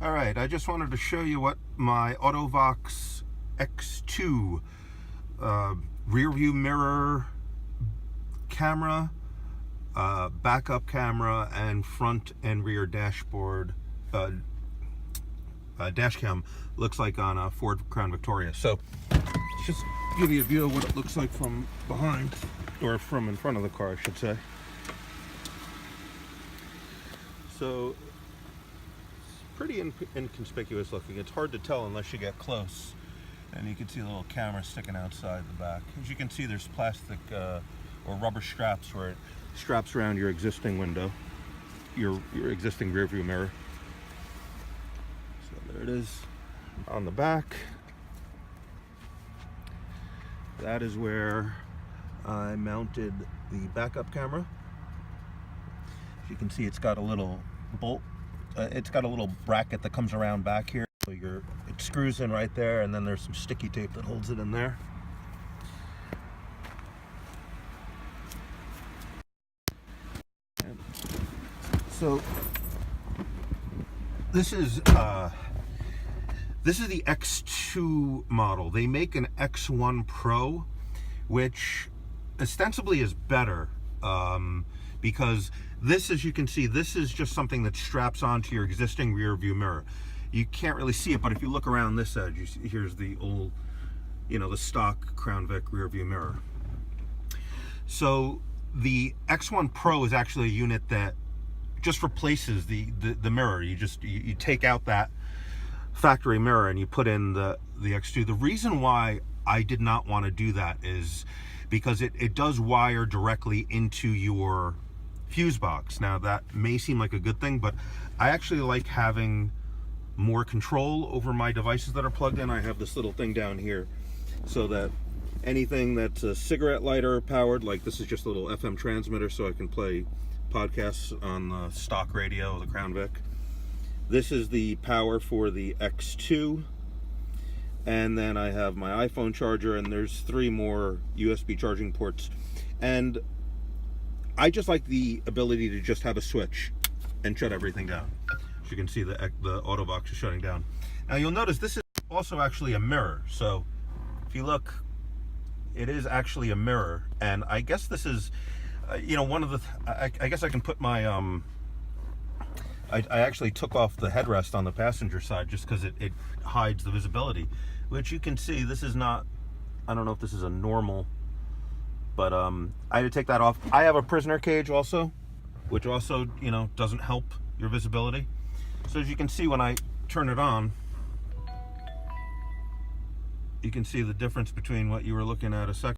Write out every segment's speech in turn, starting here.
All right, I just wanted to show you what my Autovox X2 rear view mirror camera, backup camera, and front and rear dashboard dash cam looks like on a Ford Crown Victoria. So just give you a view of what it looks like from behind, or from in front of the car, I should say. So pretty inconspicuous looking. It's hard to tell unless you get close, and you can see the little camera sticking outside the back. As you can see, there's plastic or rubber straps where it straps around your existing window, your existing rear view mirror. So there it is on the back. That is where I mounted the backup camera. As you can see, it's got a little bolt. It's got a little bracket that comes around back here, so it screws in right there, and then there's some sticky tape that holds it in there. And so this is the X2 model. They make an X1 Pro, which ostensibly is better, because this, as you can see, this is just something that straps onto your existing rear view mirror. You can't really see it, but if you look around this edge, you see, here's the old, the stock Crown Vic rear view mirror. So the X1 Pro is actually a unit that just replaces the mirror. You take out that factory mirror and you put in the X2. The reason why I did not want to do that is because it does wire directly into your fuse box. Now that may seem like a good thing, but I actually like having more control over my devices that are plugged in. I have this little thing down here so that anything that's a cigarette lighter powered, like this is just a little FM transmitter so I can play podcasts on the stock radio, the Crown Vic. This is the power for the X2. And then I have my iPhone charger, and there's 3 more USB charging ports. And I just like the ability to just have a switch and shut everything down. As you can see, the Autovox is shutting down. Now you'll notice this is also actually a mirror. So if you look, it is actually a mirror. And I guess this is, one of the, I guess I can put my, I actually took off the headrest on the passenger side just because it hides the visibility, which you can see this is not, I don't know if this is a normal, but I had to take that off. I have a prisoner cage also, which also, doesn't help your visibility. So as you can see, when I turn it on, you can see the difference between what you were looking at a second.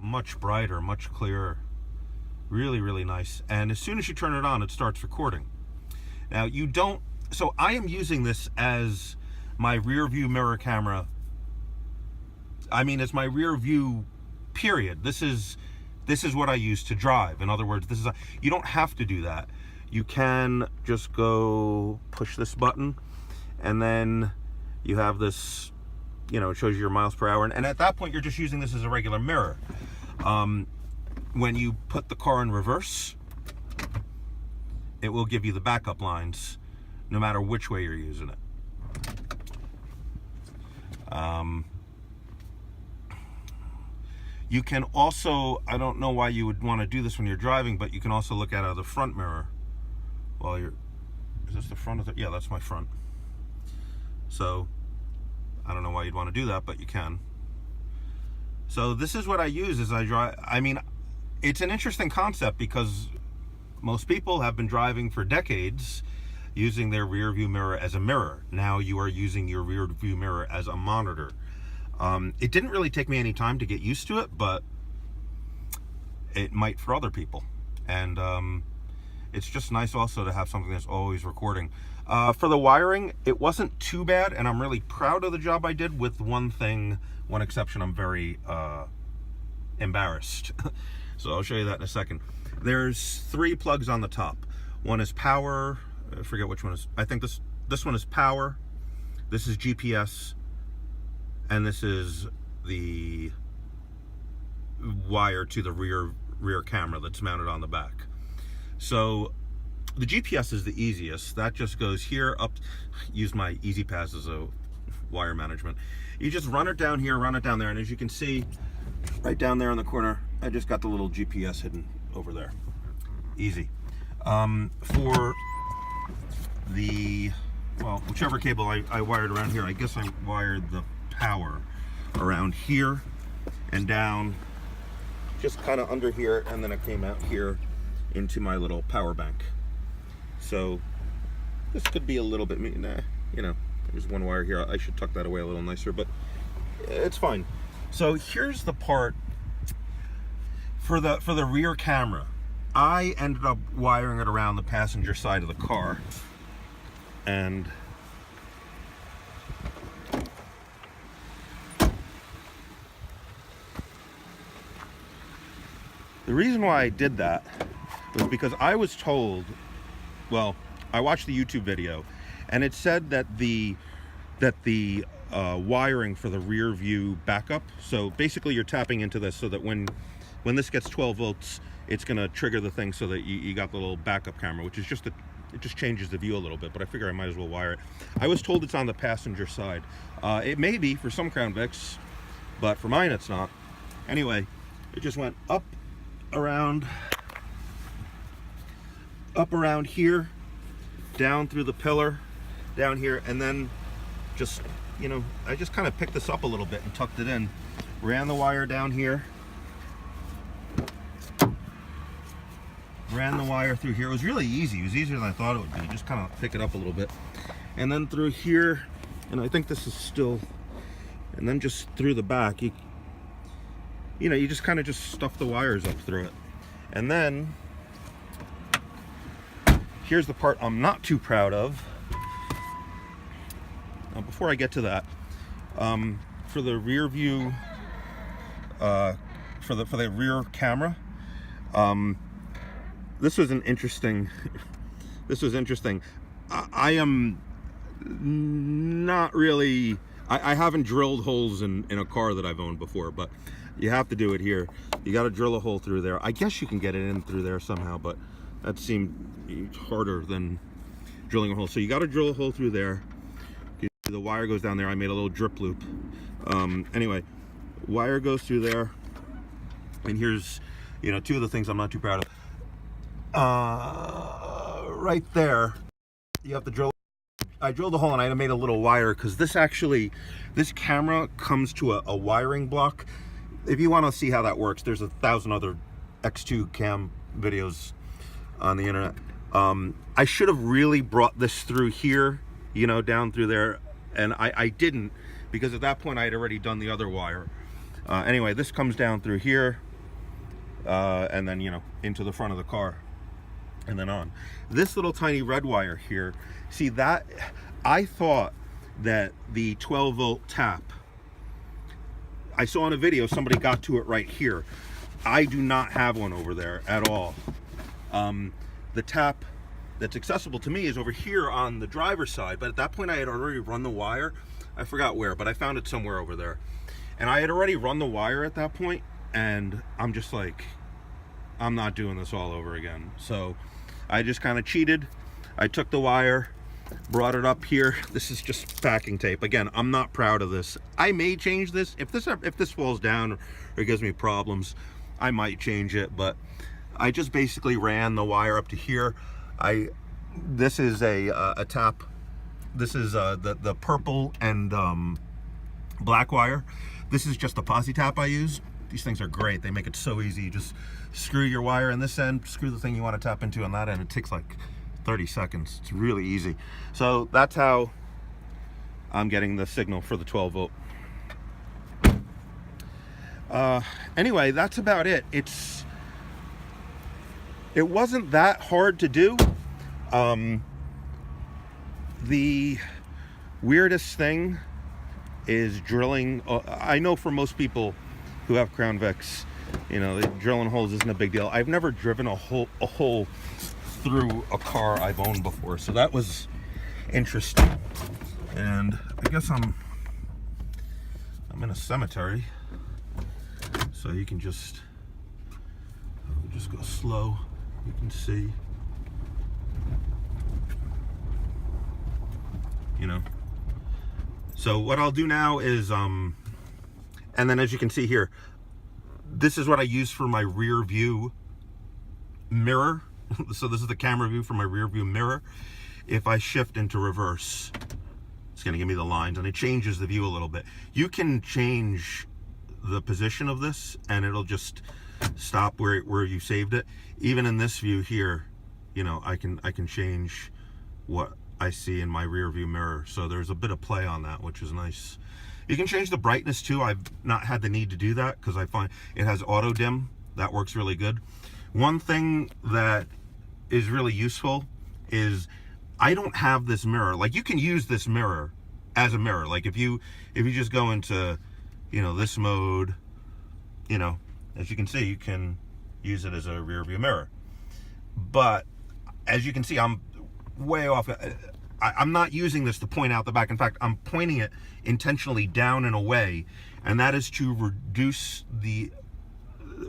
Much brighter, much clearer. Really, really nice. And as soon as you turn it on, it starts recording. Now so I am using this as my rear view mirror camera. I mean, it's my rear view period. This is what I use to drive. In other words, you don't have to do that. You can just go push this button, and then you have this, it shows you your miles per hour. And at that point, you're just using this as a regular mirror. When you put the car in reverse, it will give you the backup lines no matter which way you're using it. You can also, I don't know why you would want to do this when you're driving, but you can also look out of the front mirror while is this the front of it? Yeah, that's my front. So I don't know why you'd want to do that, but you can. So this is what I use as I drive. I mean, it's an interesting concept because most people have been driving for decades using their rear view mirror as a mirror. Now you are using your rear view mirror as a monitor. It didn't really take me any time to get used to it, but it might for other people. And it's just nice also to have something that's always recording. For the wiring, it wasn't too bad, and I'm really proud of the job I did, with one exception. I'm very embarrassed. So I'll show you that in a second. There's 3 plugs on the top. One is power. I forget which one is. I think this one is power. This is GPS. And this is the wire to the rear camera that's mounted on the back. So the GPS is the easiest. That just goes here up. Use my Easy Pass as a wire management. You just run it down here, run it down there, and as you can see, right down there in the corner, I just got the little GPS hidden over there. Easy. For the, well, whichever cable I wired around here, I guess I wired the power around here and down, just kind of under here, and then it came out here into my little power bank. So this could be a little bit, nah, you know, there's one wire here. I should tuck that away a little nicer, but it's fine. So here's the part for the rear camera. I ended up wiring it around the passenger side of the car, and the reason why I did that was because I was told, well, I watched the YouTube video, and it said that the wiring for the rear view backup, so basically you're tapping into this so that when this gets 12 volts, it's gonna trigger the thing so that you got the little backup camera, which is just it just changes the view a little bit, but I figure I might as well wire it. I was told it's on the passenger side. It may be for some Crown Vics, but for mine it's not. Anyway, it just went up around here, down through the pillar, down here, and then just, you know, I just kind of picked this up a little bit and tucked it in, ran the wire down here, ran the wire through here. It was really easy. It was easier than I thought it would be. Just kind of pick it up a little bit, and then through here, and I think this is still, and then just through the back, you know, you just kind of just stuff the wires up through it. And then here's the part I'm not too proud of. Now, before I get to that, for the rear view, for the rear camera, this was an interesting. This was interesting. I am not really. I haven't drilled holes in a car that I've owned before, but you have to do it here. You got to drill a hole through there. I guess you can get it in through there somehow, but that seemed harder than drilling a hole. So you got to drill a hole through there. The wire goes down there. I made a little drip loop. Anyway, wire goes through there, and here's, you know, two of the things I'm not too proud of. Right there, you have to drill. I drilled a hole and I made a little wire, because this camera comes to a wiring block. If you want to see how that works, there's 1,000 other X2 cam videos on the internet. I should have really brought this through here, you know, down through there, and I didn't, because at that point I had already done the other wire. Anyway, this comes down through here, and then, you know, into the front of the car, and then on. This little tiny red wire here, see that, I thought that the 12 volt tap, I saw in a video somebody got to it right here. I do not have one over there at all. The tap that's accessible to me is over here on the driver's side, but at that point I had already run the wire. I forgot where, but I found it somewhere over there. And I had already run the wire at that point, and I'm just like, I'm not doing this all over again. So I just kind of cheated. I took the wire, brought it up here. This is just packing tape. Again, I'm not proud of this. I may change this. If this falls down or gives me problems, I might change it, but I just basically ran the wire up to here. This is a tap. This is the purple and black wire. This is just the posi tap I use. These things are great. They make it so easy. You just screw your wire in this end, screw the thing you want to tap into on that end. It takes like 30 seconds. It's really easy. So that's how I'm getting the signal for the 12 volt. Anyway, that's about it. It wasn't that hard to do. The weirdest thing is drilling. I know for most people who have Crown Vics, you know, drilling holes isn't a big deal. I've never driven a hole through a car I've owned before, so that was interesting. And I guess I'm in a cemetery, so you can just go slow. You can see you know. So what I'll do now is, and then as you can see here, this is what I use for my rear view mirror. So this is the camera view for my rear view mirror. If I shift into reverse, it's going to give me the lines, and it changes the view a little bit. You can change the position of this, and it'll just stop where you saved it. Even in this view here, you know, I can change what I see in my rear view mirror. So there's a bit of play on that, which is nice. You can change the brightness too. I've not had the need to do that because I find it has auto dim. That works really good. One thing that is really useful is I don't have this mirror. Like, you can use this mirror as a mirror. Like if you just go into, you know, this mode, you know, as you can see, you can use it as a rear view mirror. But as you can see, I'm way off. I'm not using this to point out the back. In fact, I'm pointing it intentionally down and away, and that is to reduce the,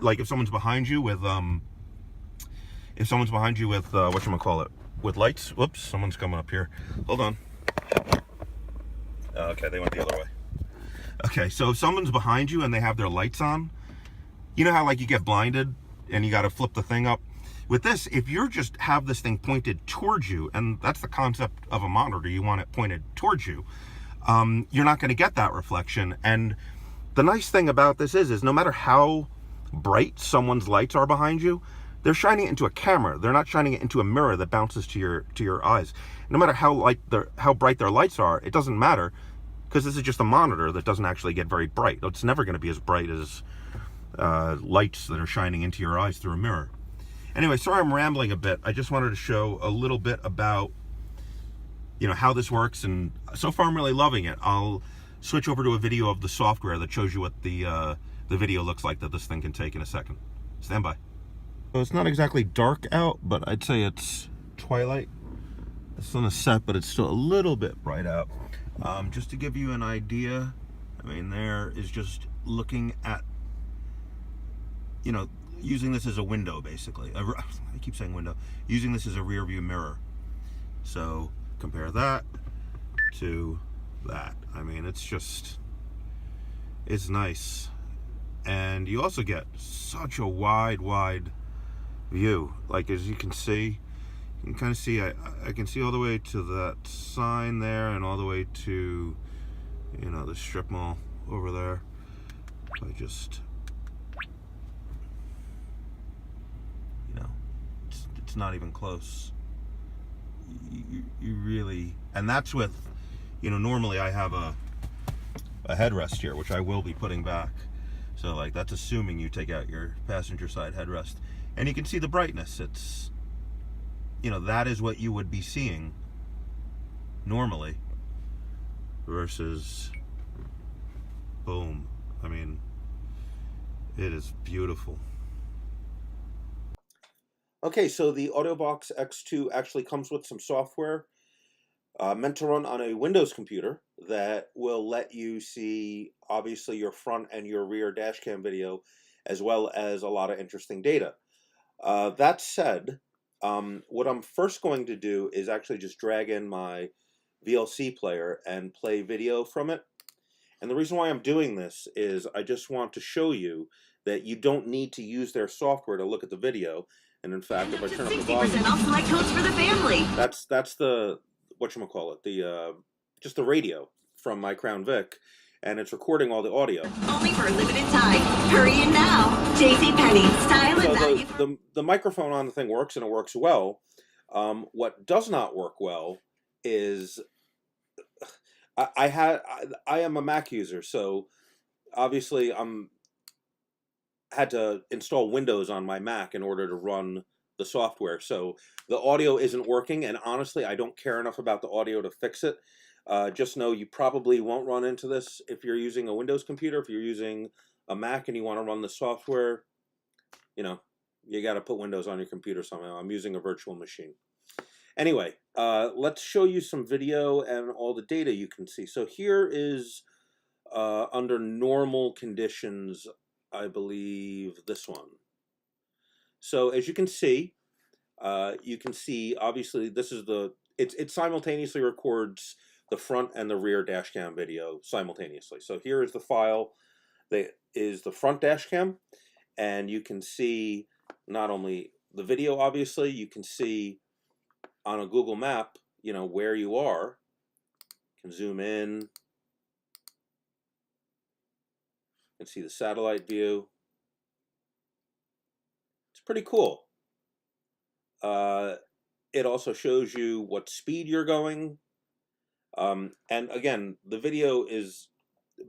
like if someone's behind you with whatchamacallit, with lights. Whoops, someone's coming up here. Hold on. Okay, they went the other way. Okay, so if someone's behind you and they have their lights on, you know how like you get blinded and you got to flip the thing up? With this, if you're just have this thing pointed towards you, and that's the concept of a monitor, you want it pointed towards you, you're not going to get that reflection. And the nice thing about this is no matter how bright someone's lights are behind you, they're shining it into a camera. They're not shining it into a mirror that bounces to your eyes. No matter how bright their lights are, it doesn't matter, because this is just a monitor that doesn't actually get very bright. It's never going to be as bright as lights that are shining into your eyes through a mirror. Anyway, sorry I'm rambling a bit. I just wanted to show a little bit about, you know, how this works, and so far I'm really loving it. I'll switch over to a video of the software that shows you what the video looks like that this thing can take in a second. Stand by. So it's not exactly dark out, but I'd say it's twilight. The sun is set, but it's still a little bit bright out. Just to give you an idea, I mean, there is just looking at, you know, using this as a window, basically. I keep saying window. Using this as a rear view mirror. So compare that to that. I mean, it's nice. And you also get such a wide view. Like, as you can see, you can kind of see, I can see all the way to that sign there and all the way to, you know, the strip mall over there. I just, you know, it's not even close. You really, and that's with, you know, normally I have a headrest here, which I will be putting back. So like, that's assuming you take out your passenger side headrest. And you can see the brightness. It's, you know, that is what you would be seeing normally versus boom. I mean, it is beautiful. Okay, so the AudioBox X2 actually comes with some software meant to run on a Windows computer that will let you see, obviously, your front and your rear dash cam video, as well as a lot of interesting data. That said, what I'm first going to do is actually just drag in my VLC player and play video from it. And the reason why I'm doing this is I just want to show you that you don't need to use their software to look at the video. And in fact, if I turn up the volume, off select codes for the family. That's the whatchamacallit, the just the radio from my Crown Vic, and it's recording all the audio. Only for a limited time. Hurry in now. JCPenney, style and value. So the microphone on the thing works, and it works well. What does not work well is I am a Mac user, so obviously had to install Windows on my Mac in order to run the software. So the audio isn't working, and honestly, I don't care enough about the audio to fix it. Just know you probably won't run into this if you're using a Windows computer. If you're using a Mac and you want to run the software, you know, you got to put Windows on your computer somehow. I'm using a virtual machine. Anyway, let's show you some video and all the data you can see. So here is under normal conditions, I believe, this one. So as you can see obviously this is it simultaneously records the front and the rear dash cam video simultaneously. So here is the file that is the front dash cam, and you can see not only the video, obviously, you can see on a Google map, you know, where you are. You can zoom in. You can see the satellite view. It's pretty cool. It also shows you what speed you're going. And again, the video is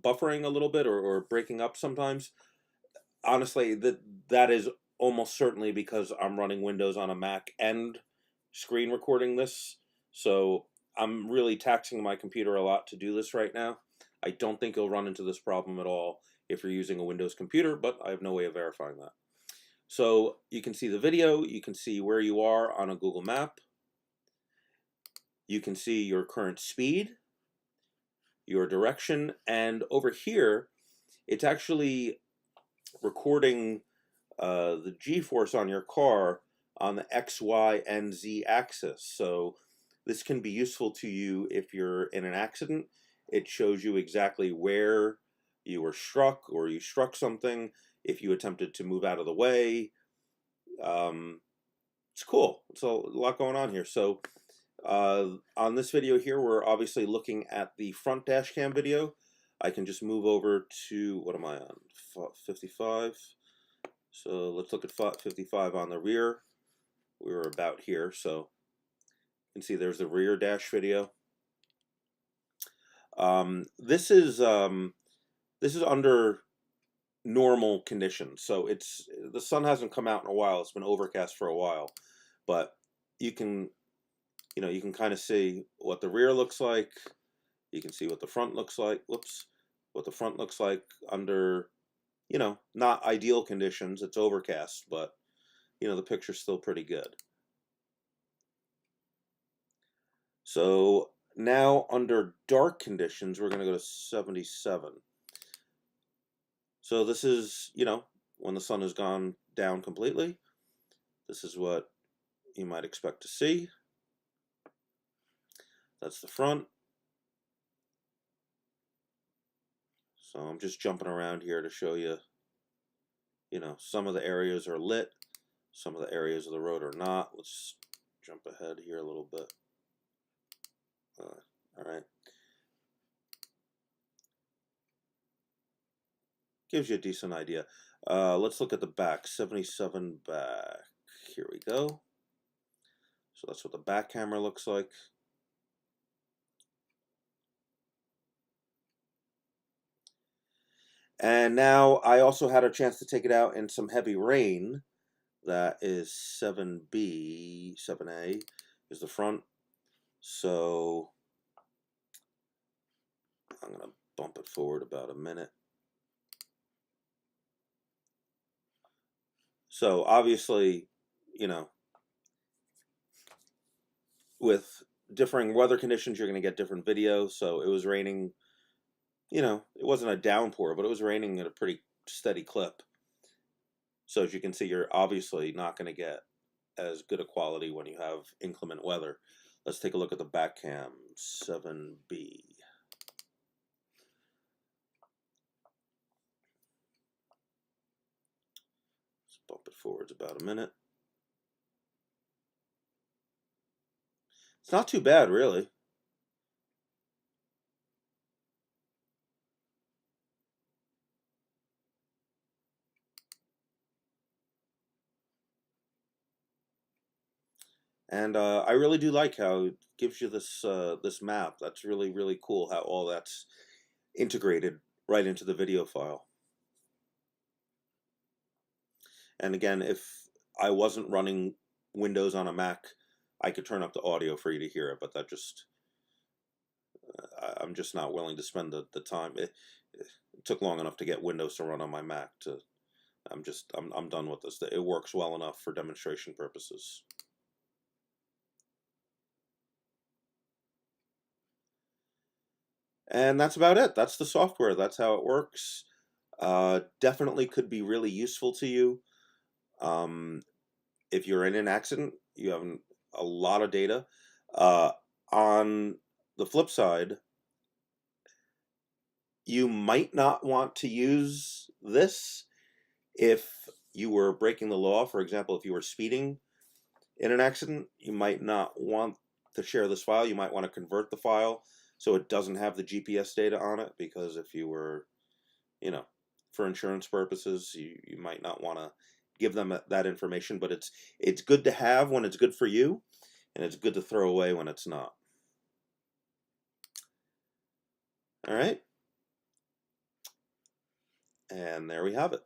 buffering a little bit or breaking up sometimes. Honestly, that is almost certainly because I'm running Windows on a Mac and screen recording this. So I'm really taxing my computer a lot to do this right now. I don't think you'll run into this problem at all if you're using a Windows computer, but I have no way of verifying that. So you can see the video, you can see where you are on a Google map, you can see your current speed, your direction, and over here, it's actually recording the G-force on your car on the X, Y, and Z axis. So this can be useful to you if you're in an accident. It shows you exactly where you were struck or you struck something, if you attempted to move out of the way. It's cool. It's a lot going on here. So on this video here, we're obviously looking at the front dash cam video. I can just move over to, what am I on, 55? So let's look at 55 on the rear. We were about here, so you can see there's the rear dash video. This is under normal conditions, so the sun hasn't come out in a while. It's been overcast for a while, but you can kind of see what the rear looks like. You can see what the front looks like. Whoops, what the front looks like under, not ideal conditions. It's overcast, but the picture's still pretty good. So now under dark conditions, we're going to go to 77. So this is, when the sun has gone down completely. This is what you might expect to see. That's the front. So I'm just jumping around here to show you, some of the areas are lit, some of the areas of the road are not. Let's jump ahead here a little bit. All right. Gives you a decent idea. Let's look at the back. 77 back. Here we go. So that's what the back camera looks like. And now I also had a chance to take it out in some heavy rain. That is 7B, 7A is the front. So I'm going to bump it forward about a minute. So obviously, with differing weather conditions, you're going to get different videos. So it was raining, it wasn't a downpour, but it was raining at a pretty steady clip. So as you can see, you're obviously not going to get as good a quality when you have inclement weather. Let's take a look at the back cam, 7B. Let's bump it forwards about a minute. It's not too bad, really. And I really do like how it gives you this this map. That's really, really cool how all that's integrated right into the video file. And again, if I wasn't running Windows on a Mac, I could turn up the audio for you to hear it, but that just, I'm just not willing to spend the time. It took long enough to get Windows to run on my Mac. I'm done with this. It works well enough for demonstration purposes. And that's about it. That's the software. That's how it works. Definitely could be really useful to you. If you're in an accident, you have a lot of data. On the flip side, you might not want to use this if you were breaking the law. For example, if you were speeding in an accident, you might not want to share this file. You might want to convert the file so it doesn't have the GPS data on it, because if you were, you know, for insurance purposes, you might not want to give them that information. But it's good to have when it's good for you, and it's good to throw away when it's not. All right. And there we have it.